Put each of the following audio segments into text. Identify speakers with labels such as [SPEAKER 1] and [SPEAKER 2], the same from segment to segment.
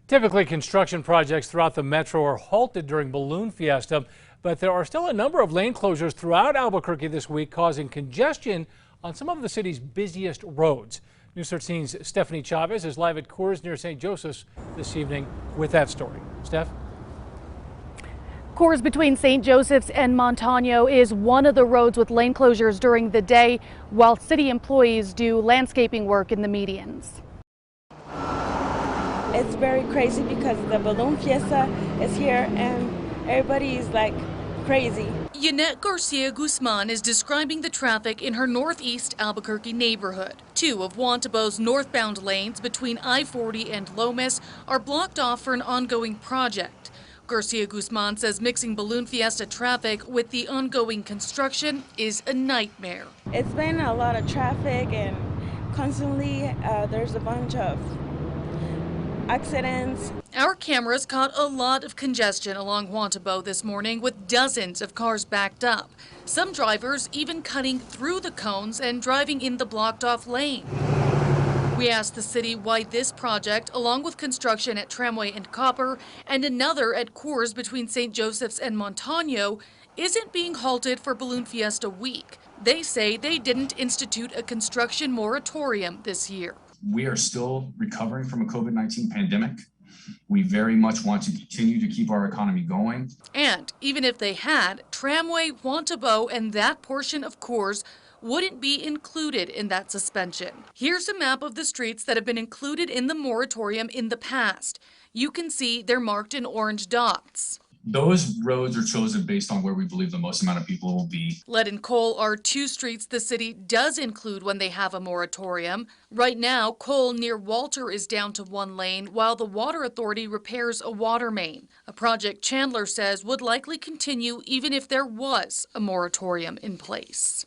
[SPEAKER 1] Typically, construction projects throughout the metro are halted during Balloon Fiesta, but there are still a number of lane closures throughout Albuquerque this week, causing congestion on some of the city's busiest roads. News 13's Stephanie Chavez is live at COORS near St. Joseph's this evening with that story. Steph?
[SPEAKER 2] COORS between St. Joseph's and Montano is one of the roads with lane closures during the day, while city employees do landscaping work in the medians.
[SPEAKER 3] It's very crazy because the Balloon Fiesta is here and everybody is like crazy.
[SPEAKER 4] YUNETT GARCIA-GUZMAN is describing the traffic in her northeast Albuquerque neighborhood. Two of Wantabo's northbound lanes between I-40 and Lomas are blocked off for an ongoing project. Garcia-Guzman says mixing Balloon Fiesta traffic with the ongoing construction is a nightmare.
[SPEAKER 3] It's been a lot of traffic and constantly there's a bunch of accidents.
[SPEAKER 4] Our cameras caught a lot of congestion along Wantabo this morning with dozens of cars backed up. Some drivers even cutting through the cones and driving in the blocked off lane. We asked the city why this project, along with construction at Tramway and Copper and another at COORS between St. Joseph's and Montano, isn't being halted for Balloon Fiesta week. They say they didn't institute a construction moratorium this year.
[SPEAKER 5] We are still recovering from a COVID-19 pandemic. We very much want to continue to keep our economy going.
[SPEAKER 4] And even if they had, Tramway, Wantabo, and that portion of COORS wouldn't be included in that suspension. Here's a map of the streets that have been included in the moratorium in the past. You can see they're marked in orange dots.
[SPEAKER 5] Those roads are chosen based on where we believe the most amount of people will be.
[SPEAKER 4] Lead and Coal are two streets the city does include when they have a moratorium. Right now, Coal near Walter is down to one lane, while the Water Authority repairs a water main. A project Chandler says would likely continue even if there was a moratorium in place.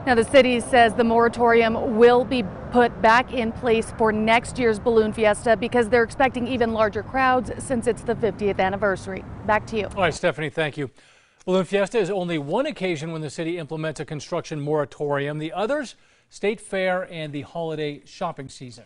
[SPEAKER 2] Now, the city says the moratorium will be put back in place for next year's Balloon Fiesta because they're expecting even larger crowds since it's the 50th anniversary. Back to you.
[SPEAKER 1] All right, Stephanie, thank you. Balloon Fiesta is only one occasion when the city implements a construction moratorium. The others, State Fair and the holiday shopping season.